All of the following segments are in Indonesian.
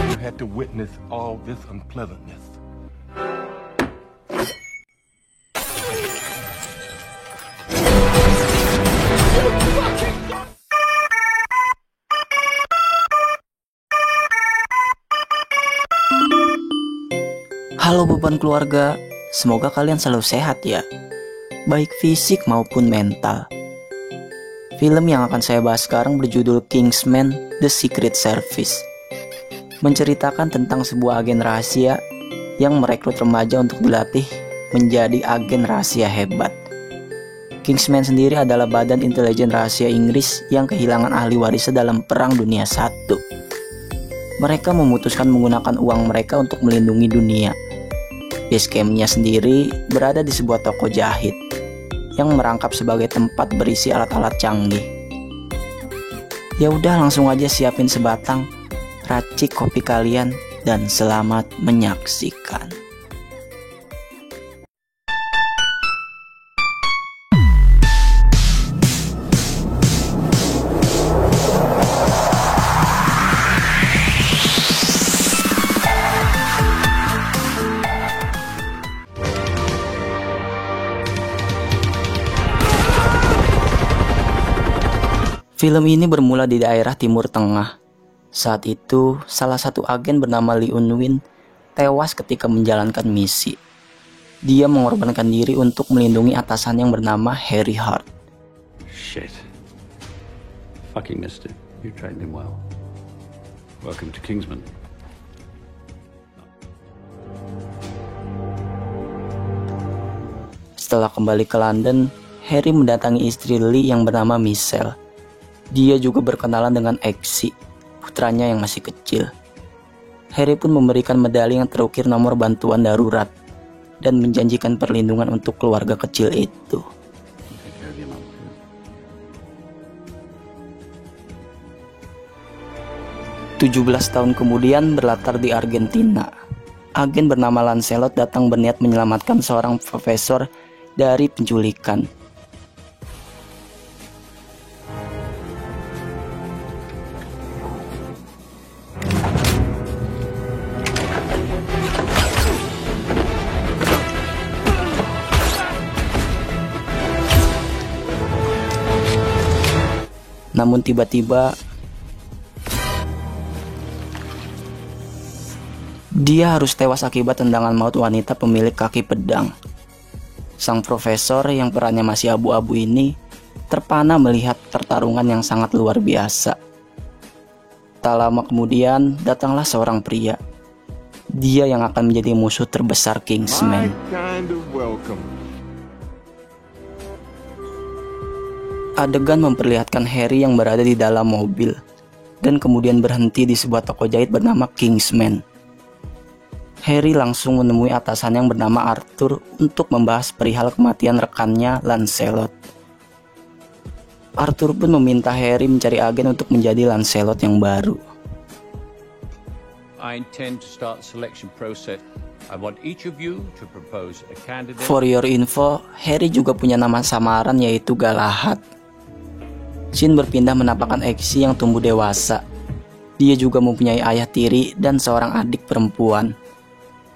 You had to witness all this unpleasantness. Halo beban keluarga, semoga kalian selalu sehat ya, baik fisik maupun mental. Film yang akan saya bahas sekarang berjudul Kingsman: The Secret Service. Menceritakan tentang sebuah agen rahasia yang merekrut remaja untuk dilatih menjadi agen rahasia hebat. Kingsman sendiri adalah badan intelijen rahasia Inggris yang kehilangan ahli warisnya dalam Perang Dunia I. Mereka memutuskan menggunakan uang mereka untuk melindungi dunia. Base campnya sendiri berada di sebuah toko jahit yang merangkap sebagai tempat berisi alat-alat canggih. Ya udah, langsung aja siapin sebatang, racik kopi kalian, dan selamat menyaksikan. Film ini bermula di daerah Timur Tengah. Saat itu, salah satu agen bernama Lee Unwin tewas ketika menjalankan misi. Dia mengorbankan diri untuk melindungi atasan yang bernama Harry Hart. Shit. Fucking missed it. You trained him well. Welcome to Kingsman. Setelah kembali ke London, Harry mendatangi istri Lee yang bernama Michelle. Dia juga berkenalan dengan Exy, putranya yang masih kecil. Harry pun memberikan medali yang terukir nomor bantuan darurat dan menjanjikan perlindungan untuk keluarga kecil itu. 17 tahun kemudian berlatar di Argentina. Agen bernama Lancelot datang berniat menyelamatkan seorang profesor dari penculikan. Namun tiba-tiba dia harus tewas akibat tendangan maut wanita pemilik kaki pedang. Sang profesor yang perannya masih abu-abu ini terpana melihat pertarungan yang sangat luar biasa. Tak lama kemudian datanglah seorang pria. Dia yang akan menjadi musuh terbesar Kingsman. Adegan memperlihatkan Harry yang berada di dalam mobil dan kemudian berhenti di sebuah toko jahit bernama Kingsman. Harry langsung menemui atasan yang bernama Arthur untuk membahas perihal kematian rekannya Lancelot. Arthur pun meminta Harry mencari agen untuk menjadi Lancelot yang baru. I intend to start selection process. I want each of you to propose a candidate. For your info, Harry juga punya nama samaran yaitu Galahad. Scene berpindah menampakkan Exy yang tumbuh dewasa. Dia juga mempunyai ayah tiri dan seorang adik perempuan.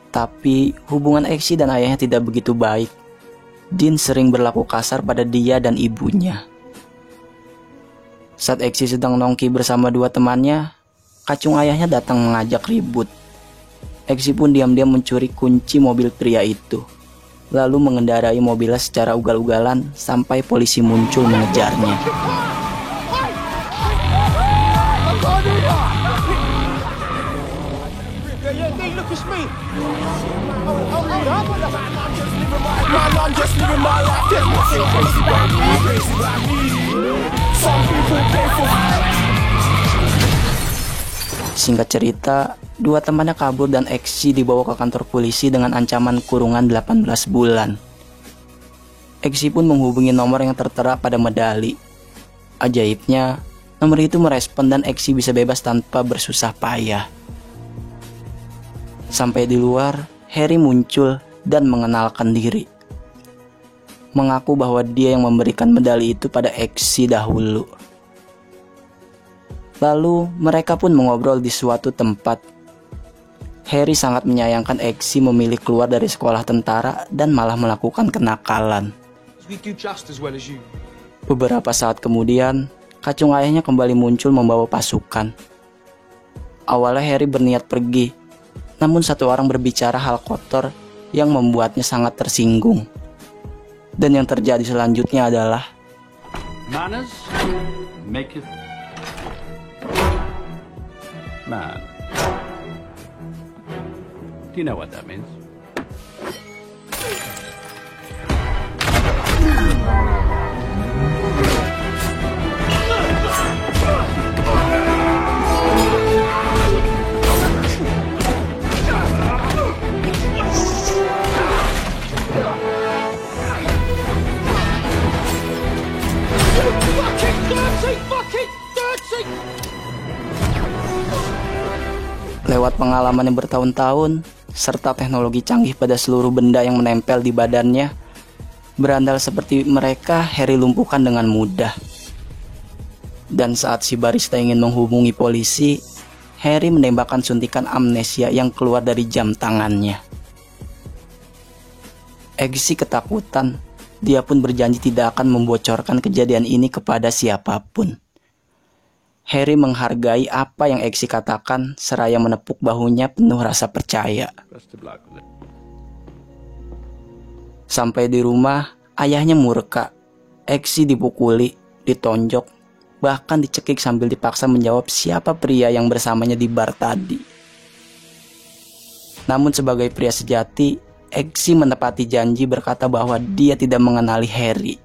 Tapi hubungan Exy dan ayahnya tidak begitu baik. Dean sering berlaku kasar pada dia dan ibunya. Saat Exy sedang nongki bersama dua temannya, kacung ayahnya datang mengajak ribut. Exy pun diam-diam mencuri kunci mobil pria itu, lalu mengendarai mobilnya secara ugal-ugalan sampai polisi muncul mengejarnya. Singkat cerita, dua temannya kabur dan Exy dibawa ke kantor polisi dengan ancaman kurungan 18 bulan. Exy pun menghubungi nomor yang tertera pada medali. Ajaibnya, nomor itu merespon dan Exy bisa bebas tanpa bersusah payah. Sampai di luar, Harry muncul dan mengenalkan diri. Mengaku bahwa dia yang memberikan medali itu pada Exy dahulu. Lalu mereka pun mengobrol di suatu tempat. Harry sangat menyayangkan Eggsy memilih keluar dari sekolah tentara dan malah melakukan kenakalan. Beberapa saat kemudian, kacung ayahnya kembali muncul membawa pasukan. Awalnya Harry berniat pergi, namun satu orang berbicara hal kotor yang membuatnya sangat tersinggung. Dan yang terjadi selanjutnya adalah Manners maketh man. Do you know what that means? Lewat pengalaman yang bertahun-tahun, serta teknologi canggih pada seluruh benda yang menempel di badannya, berandal seperti mereka Harry lumpuhkan dengan mudah. Dan saat si barista ingin menghubungi polisi, Harry menembakkan suntikan amnesia yang keluar dari jam tangannya. Eggsy ketakutan, dia pun berjanji tidak akan membocorkan kejadian ini kepada siapapun. Harry menghargai apa yang Eggsy katakan seraya menepuk bahunya penuh rasa percaya. Sampai di rumah, ayahnya murka. Eggsy dipukuli, ditonjok, bahkan dicekik sambil dipaksa menjawab siapa pria yang bersamanya di bar tadi. Namun sebagai pria sejati, Eggsy menepati janji berkata bahwa dia tidak mengenali Harry.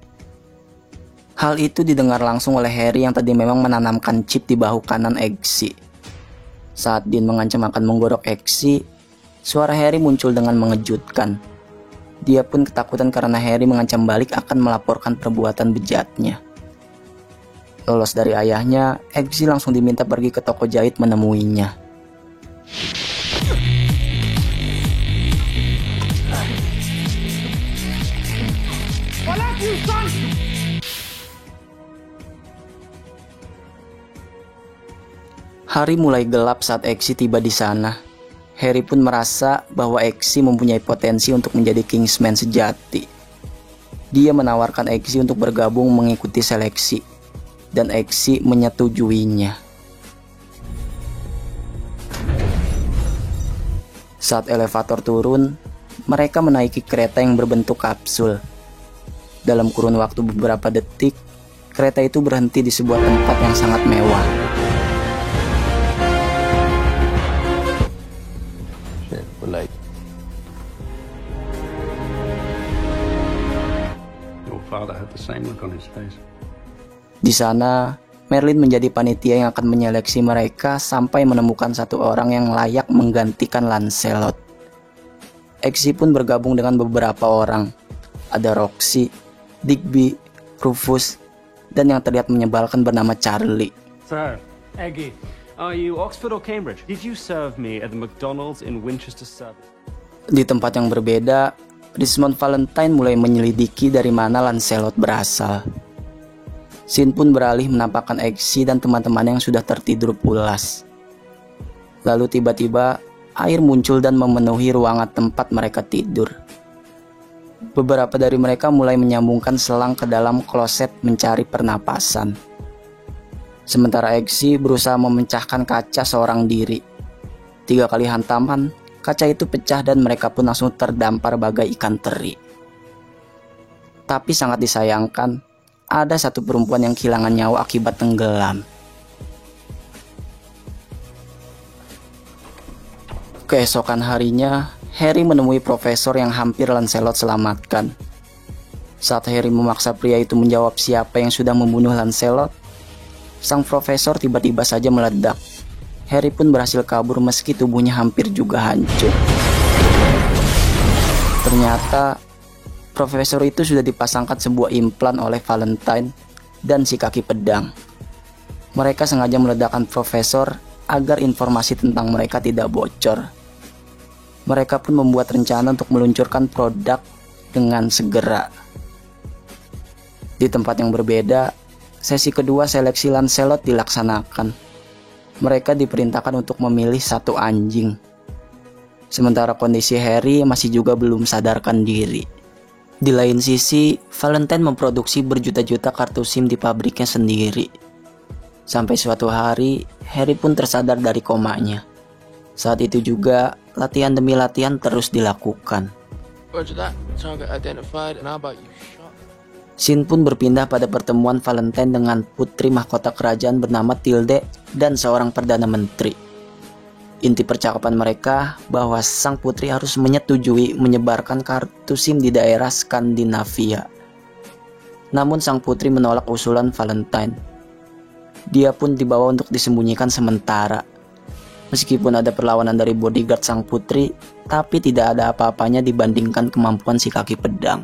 Hal itu didengar langsung oleh Harry yang tadi memang menanamkan chip di bahu kanan Eggsy. Saat Dean mengancam akan menggorok Eggsy, suara Harry muncul dengan mengejutkan. Dia pun ketakutan karena Harry mengancam balik akan melaporkan perbuatan bejatnya. Lolos dari ayahnya, Eggsy langsung diminta pergi ke toko jahit menemuinya. Hari mulai gelap saat Eggsy tiba di sana. Harry pun merasa bahwa Eggsy mempunyai potensi untuk menjadi Kingsman sejati. Dia menawarkan Eggsy untuk bergabung mengikuti seleksi, dan Eggsy menyetujuinya. Saat elevator turun, mereka menaiki kereta yang berbentuk kapsul. Dalam kurun waktu beberapa detik, kereta itu berhenti di sebuah tempat yang sangat mewah. Di sana, Merlin menjadi panitia yang akan menyeleksi mereka sampai menemukan satu orang yang layak menggantikan Lancelot. Eggsy pun bergabung dengan beberapa orang. Ada Roxy, Digby, Rufus, dan yang terlihat menyebalkan bernama Charlie. So, Eggy, are you Oxford or Cambridge? Did you serve me at the McDonald's in Winchester Service? Di tempat yang berbeda, Richmond Valentine mulai menyelidiki dari mana Lancelot berasal. Sin pun beralih menampakkan Eggsy dan teman-teman yang sudah tertidur pulas. Lalu tiba-tiba air muncul dan memenuhi ruangan tempat mereka tidur. Beberapa dari mereka mulai menyambungkan selang ke dalam kloset mencari pernapasan. Sementara Eggsy berusaha memecahkan kaca seorang diri. 3 kali hantaman, kaca itu pecah dan mereka pun langsung terdampar bagai ikan teri. Tapi sangat disayangkan, ada satu perempuan yang kehilangan nyawa akibat tenggelam. Keesokan harinya, Harry menemui profesor yang hampir Lancelot selamatkan. Saat Harry memaksa pria itu menjawab siapa yang sudah membunuh Lancelot, sang profesor tiba-tiba saja meledak. Harry pun berhasil kabur meski tubuhnya hampir juga hancur. Ternyata profesor itu sudah dipasangkan sebuah implan oleh Valentine dan si kaki pedang. Mereka sengaja meledakkan profesor agar informasi tentang mereka tidak bocor. Mereka pun membuat rencana untuk meluncurkan produk dengan segera. Di tempat yang berbeda, sesi kedua seleksi Lancelot dilaksanakan. mereka diperintahkan untuk memilih satu anjing. Sementara kondisi Harry masih juga belum sadarkan diri. Di lain sisi, Valentine memproduksi berjuta-juta kartu SIM di pabriknya sendiri. Sampai suatu hari, Harry pun tersadar dari komanya. Saat itu juga, latihan demi latihan terus dilakukan. Roger that. Target identified, and how about you shot? Scene pun berpindah pada pertemuan Valentine dengan putri mahkota kerajaan bernama Tilde dan seorang perdana menteri. Inti percakapan mereka bahwa sang putri harus menyetujui menyebarkan kartu SIM di daerah Skandinavia. Namun sang putri menolak usulan Valentine. Dia pun dibawa untuk disembunyikan sementara. Meskipun ada perlawanan dari bodyguard sang putri, tapi tidak ada apa-apanya dibandingkan kemampuan si kaki pedang.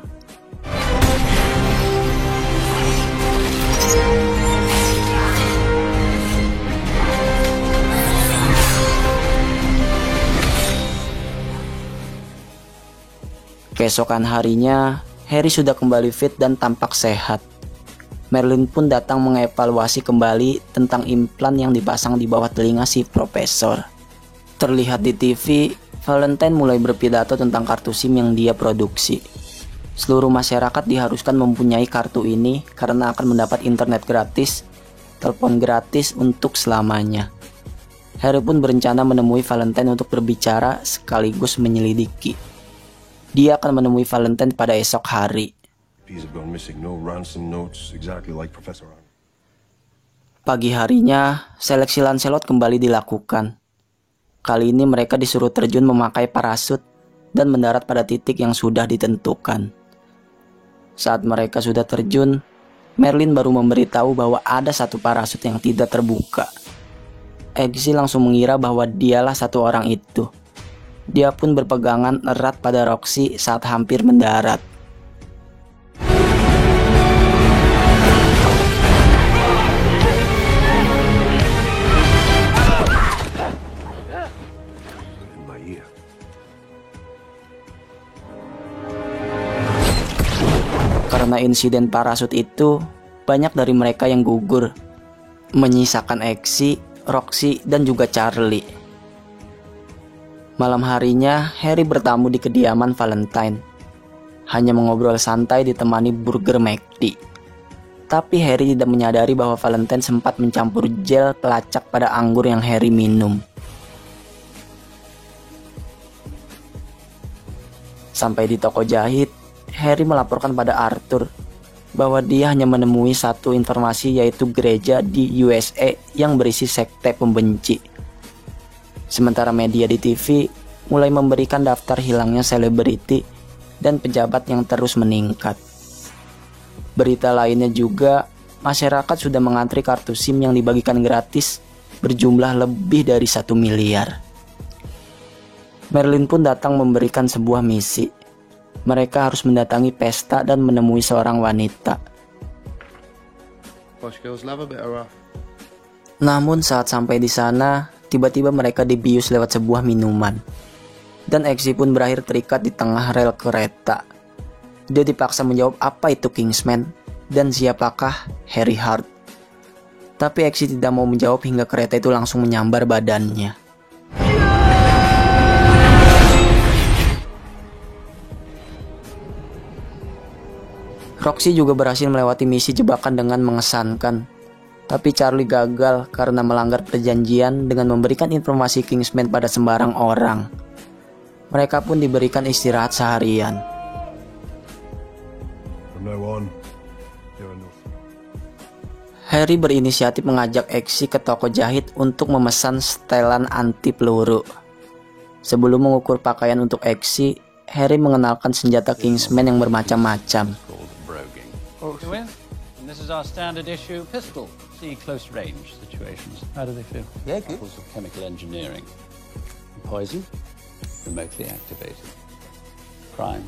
Keesokan harinya, Harry sudah kembali fit dan tampak sehat. Merlin pun datang mengevaluasi kembali tentang implan yang dipasang di bawah telinga si profesor. Terlihat di TV, Valentine mulai berpidato tentang kartu SIM yang dia produksi. Seluruh masyarakat diharuskan mempunyai kartu ini karena akan mendapat internet gratis, telepon gratis untuk selamanya. Harry pun berencana menemui Valentine untuk berbicara sekaligus menyelidiki. Dia akan menemui Valentine pada esok hari. Pagi harinya, seleksi Lancelot kembali dilakukan. Kali ini mereka disuruh terjun memakai parasut dan mendarat pada titik yang sudah ditentukan. Saat mereka sudah terjun, Merlin baru memberitahu bahwa ada satu parasut yang tidak terbuka. Eggsy langsung mengira bahwa dialah satu orang itu. Dia pun berpegangan erat pada Roxy saat hampir mendarat. Karena insiden parasut itu, banyak dari mereka yang gugur, menyisakan Eggsy, Roxy, dan juga Charlie. Malam harinya, Harry bertamu di kediaman Valentine. Hanya mengobrol santai ditemani burger McD. Tapi Harry tidak menyadari bahwa Valentine sempat mencampur gel pelacak pada anggur yang Harry minum. Sampai di toko jahit, Harry melaporkan pada Arthur bahwa dia hanya menemui satu informasi, yaitu gereja di USA yang berisi sekte pembenci. Sementara media di TV mulai memberikan daftar hilangnya selebriti dan pejabat yang terus meningkat. Berita lainnya juga, masyarakat sudah mengantri kartu SIM yang dibagikan gratis berjumlah lebih dari 1 miliar. Merlin pun datang memberikan sebuah misi. Mereka harus mendatangi pesta dan menemui seorang wanita. Namun saat sampai di sana, tiba-tiba mereka dibius lewat sebuah minuman. Dan Eggsy pun berakhir terikat di tengah rel kereta. Dia dipaksa menjawab apa itu Kingsman dan siapakah Harry Hart. Tapi Eggsy tidak mau menjawab hingga kereta itu langsung menyambar badannya. Roxy juga berhasil melewati misi jebakan dengan mengesankan. Tapi Charlie gagal karena melanggar perjanjian dengan memberikan informasi Kingsman pada sembarang orang. Mereka pun diberikan istirahat seharian. Harry berinisiatif mengajak Eggsy ke toko jahit untuk memesan setelan anti peluru. Sebelum mengukur pakaian untuk Eggsy, Harry mengenalkan senjata Kingsman yang bermacam-macam. This is our standard issue pistol. See close range situations. How do they feel? Yeah, good. Examples of chemical engineering. Poison, remotely activated. Crime.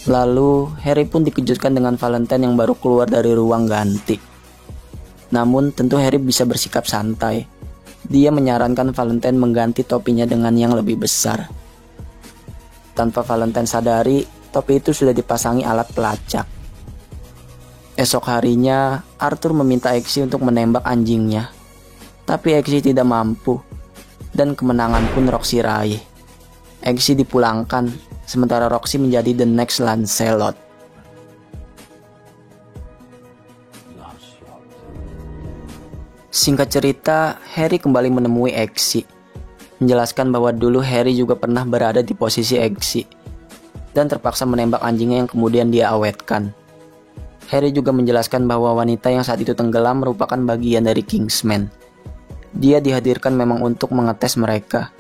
Lalu, Harry pun dikejutkan dengan Valentine yang baru keluar dari ruang ganti. Namun, tentu Harry bisa bersikap santai. Dia menyarankan Valentine mengganti topinya dengan yang lebih besar. Tanpa Valentine sadari, topi itu sudah dipasangi alat pelacak. Esok harinya, Arthur meminta Exy untuk menembak anjingnya. Tapi Exy tidak mampu, dan kemenangan pun Roxy raih. Exy dipulangkan, sementara Roxy menjadi the next Lancelot. Singkat cerita, Harry kembali menemui Exy, menjelaskan bahwa dulu Harry juga pernah berada di posisi Exy, dan terpaksa menembak anjingnya yang kemudian dia awetkan. Harry juga menjelaskan bahwa wanita yang saat itu tenggelam merupakan bagian dari Kingsman. Dia dihadirkan memang untuk mengetes mereka,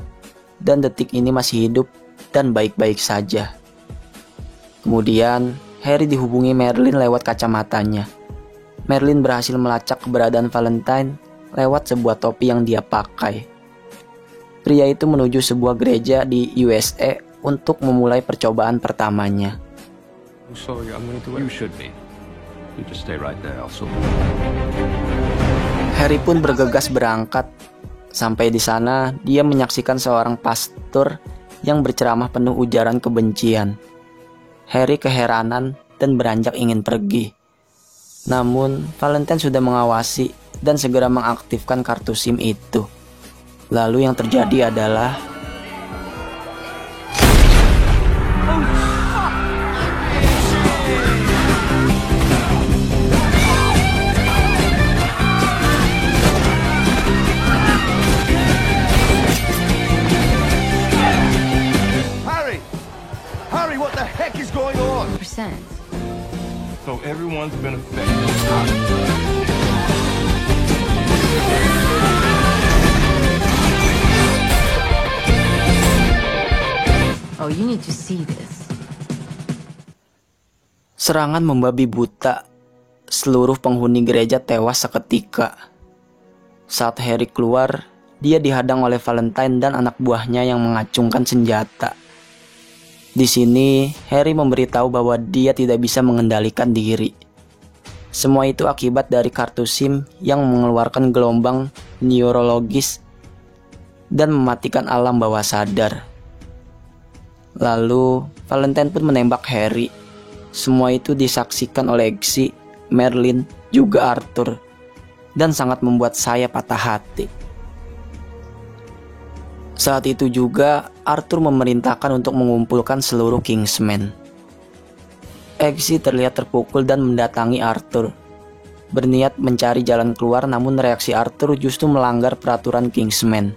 dan detik ini masih hidup dan baik-baik saja. Kemudian, Harry dihubungi Merlin lewat kacamatanya. Merlin berhasil melacak keberadaan Valentine lewat sebuah topi yang dia pakai. Pria itu menuju sebuah gereja di USA untuk memulai percobaan pertamanya. Sorry, I'm gonna do it. You should be. You just stay right there. I'll sort it. Harry pun bergegas berangkat. Sampai di sana, dia menyaksikan seorang pastor yang berceramah penuh ujaran kebencian. Harry keheranan dan beranjak ingin pergi. Namun, Valentine sudah mengawasi dan segera mengaktifkan kartu SIM itu. Lalu yang terjadi adalah Harry, what the heck is going on? Percent. So everyone's been affected. Oh, you need to see this. serangan membabi buta. Seluruh penghuni gereja tewas seketika. Saat Harry keluar, dia dihadang oleh Valentine dan anak buahnya yang mengacungkan senjata. Di sini, Harry memberitahu bahwa dia tidak bisa mengendalikan diri. Semua itu akibat dari kartu SIM yang mengeluarkan gelombang neurologis dan mematikan alam bawah sadar. Lalu, Valentine pun menembak Harry. Semua itu disaksikan oleh Exy, Merlin, juga Arthur, dan sangat membuat saya patah hati. Saat itu juga, Arthur memerintahkan untuk mengumpulkan seluruh Kingsmen. Exy terlihat terpukul dan mendatangi Arthur, berniat mencari jalan keluar, namun reaksi Arthur justru melanggar peraturan Kingsmen.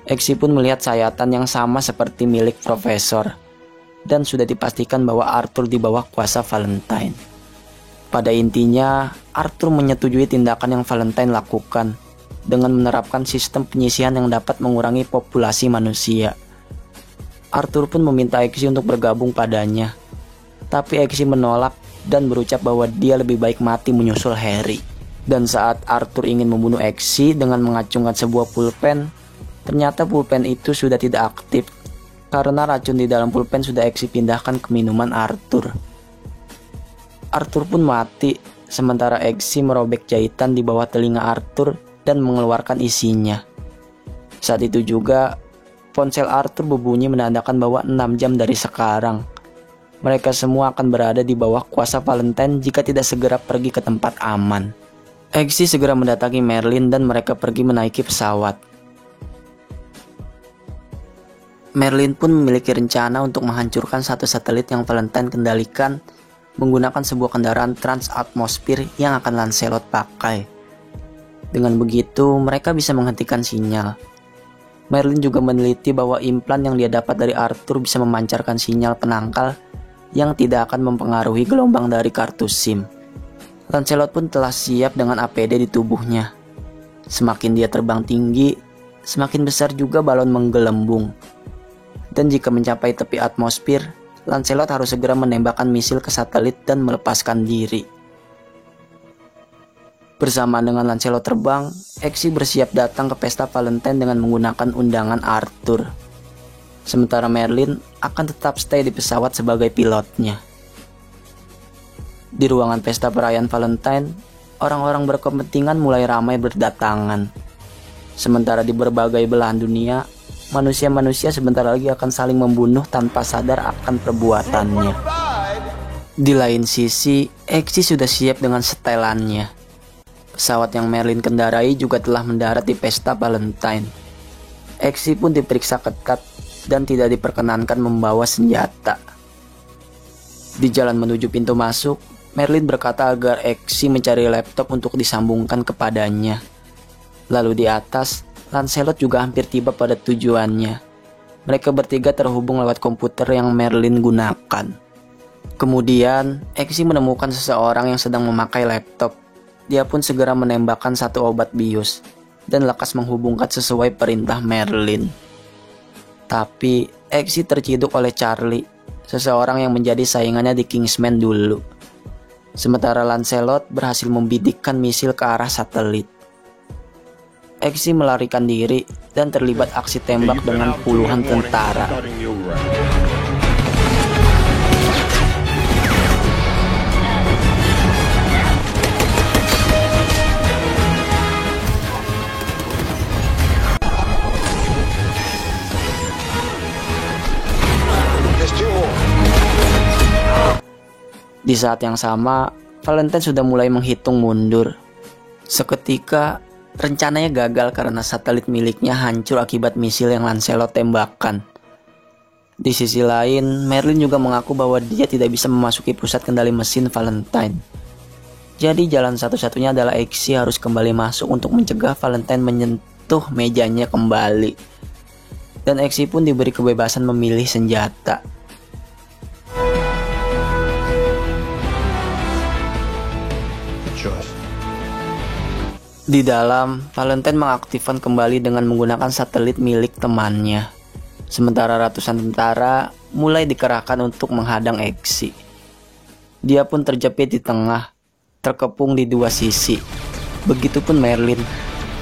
Exy pun melihat sayatan yang sama seperti milik Profesor, dan sudah dipastikan bahwa Arthur di bawah kuasa Valentine. Pada intinya, Arthur menyetujui tindakan yang Valentine lakukan dengan menerapkan sistem penyisihan yang dapat mengurangi populasi manusia. Arthur pun meminta Exy untuk bergabung padanya, tapi Exy menolak dan berucap bahwa dia lebih baik mati menyusul Harry. Dan saat Arthur ingin membunuh Exy dengan mengacungkan sebuah pulpen, ternyata pulpen itu sudah tidak aktif karena racun di dalam pulpen sudah Exy pindahkan ke minuman Arthur. Arthur pun mati, sementara Exy merobek jahitan di bawah telinga Arthur dan mengeluarkan isinya. Saat itu juga, ponsel Arthur berbunyi menandakan bahwa 6 jam dari sekarang, mereka semua akan berada di bawah kuasa Valentine jika tidak segera pergi ke tempat aman. Exy segera mendatangi Merlin dan mereka pergi menaiki pesawat. Merlin pun memiliki rencana untuk menghancurkan satu satelit yang Valentine kendalikan menggunakan sebuah kendaraan transatmosfer yang akan Lancelot pakai. Dengan begitu, mereka bisa menghentikan sinyal. Merlin juga meneliti bahwa implan yang dia dapat dari Arthur bisa memancarkan sinyal penangkal yang tidak akan mempengaruhi gelombang dari kartu SIM. Lancelot pun telah siap dengan APD di tubuhnya. Semakin dia terbang tinggi, semakin besar juga balon menggelembung. Dan jika mencapai tepi atmosfer, Lancelot harus segera menembakkan misil ke satelit dan melepaskan diri. Bersamaan dengan Lancelot terbang, Exy bersiap datang ke pesta Valentine dengan menggunakan undangan Arthur. Sementara Merlin akan tetap stay di pesawat sebagai pilotnya. Di ruangan pesta perayaan Valentine, orang-orang berkepentingan mulai ramai berdatangan. Sementara di berbagai belahan dunia, manusia-manusia sebentar lagi akan saling membunuh tanpa sadar akan perbuatannya. Di lain sisi, Exi sudah siap dengan setelannya. Pesawat yang Marilyn kendarai juga telah mendarat di pesta Valentine. Exi pun diperiksa ketat dan tidak diperkenankan membawa senjata. Di jalan menuju pintu masuk, Marilyn berkata agar Exi mencari laptop untuk disambungkan kepadanya. Lalu di atas, Lancelot juga hampir tiba pada tujuannya. Mereka bertiga terhubung lewat komputer yang Marilyn gunakan. Kemudian, Exi menemukan seseorang yang sedang memakai laptop. Dia pun segera menembakkan satu obat bius dan lekas menghubungkan sesuai perintah Marilyn. Tapi, Exi terciduk oleh Charlie, seseorang yang menjadi saingannya di Kingsman dulu. Sementara Lancelot berhasil membidikkan misil ke arah satelit. Exi melarikan diri dan terlibat aksi tembak dengan puluhan tentara. Di saat yang sama, Valentine sudah mulai menghitung mundur. Seketika, rencananya gagal karena satelit miliknya hancur akibat misil yang Lancelot tembakkan. Di sisi lain, Marilyn juga mengaku bahwa dia tidak bisa memasuki pusat kendali mesin Valentine. Jadi jalan satu-satunya adalah Exi harus kembali masuk untuk mencegah Valentine menyentuh mejanya kembali. Dan Exi pun diberi kebebasan memilih senjata. Di dalam, Valentine mengaktifkan kembali dengan menggunakan satelit milik temannya. Sementara ratusan tentara mulai dikerahkan untuk menghadang Exi. Dia pun terjepit di tengah, terkepung di dua sisi. Begitupun Marilyn,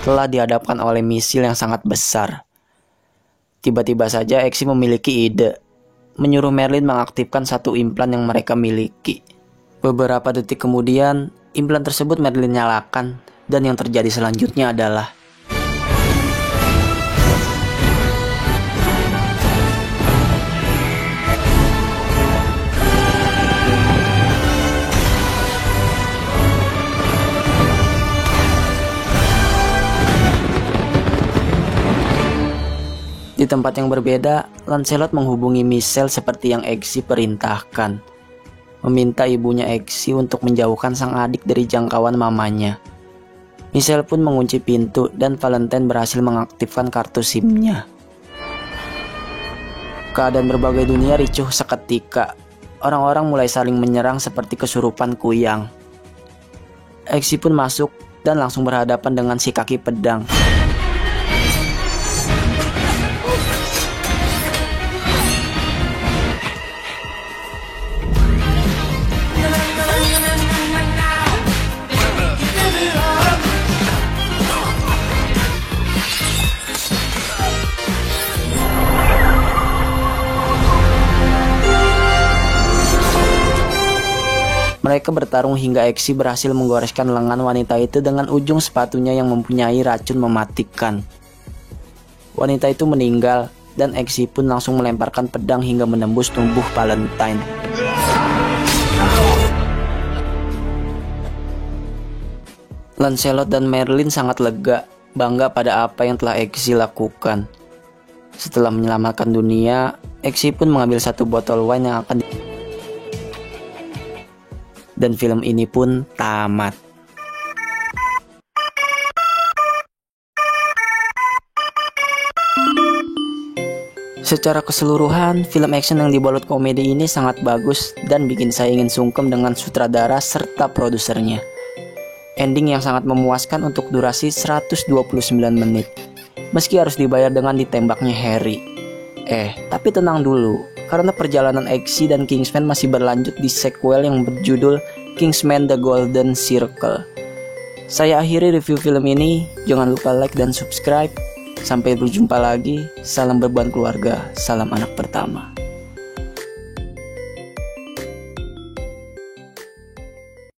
telah dihadapkan oleh misil yang sangat besar. Tiba-tiba saja Exi memiliki ide, menyuruh Marilyn mengaktifkan satu implan yang mereka miliki. Beberapa detik kemudian, implan tersebut Marilyn nyalakan. Dan yang terjadi selanjutnya adalah di tempat yang berbeda, Lancelot menghubungi Michelle seperti yang Exi perintahkan, meminta ibunya Exi untuk menjauhkan sang adik dari jangkauan mamanya. Michelle pun mengunci pintu dan Valentine berhasil mengaktifkan kartu SIM-nya. Keadaan berbagai dunia ricuh seketika. Orang-orang mulai saling menyerang seperti kesurupan kuyang. Exi pun masuk dan langsung berhadapan dengan si kaki pedang. Mereka bertarung hingga Exi berhasil menggoreskan lengan wanita itu dengan ujung sepatunya yang mempunyai racun mematikan. Wanita itu meninggal dan Exi pun langsung melemparkan pedang hingga menembus tubuh Valentine. Lancelot dan Marilyn sangat lega, bangga pada apa yang telah Exi lakukan. Setelah menyelamatkan dunia, Exi pun mengambil satu botol wine yang akan dan film ini pun tamat. Secara keseluruhan, film action yang dibalut komedi ini sangat bagus dan bikin saya ingin sungkem dengan sutradara serta produsernya. Ending yang sangat memuaskan untuk durasi 129 menit. Meski harus dibayar dengan ditembaknya Harry. Tapi tenang dulu. Karena perjalanan Exi dan Kingsman masih berlanjut di sequel yang berjudul Kingsman The Golden Circle. Saya akhiri review film ini. Jangan lupa like dan subscribe. Sampai berjumpa lagi. Salam beban keluarga. Salam anak pertama.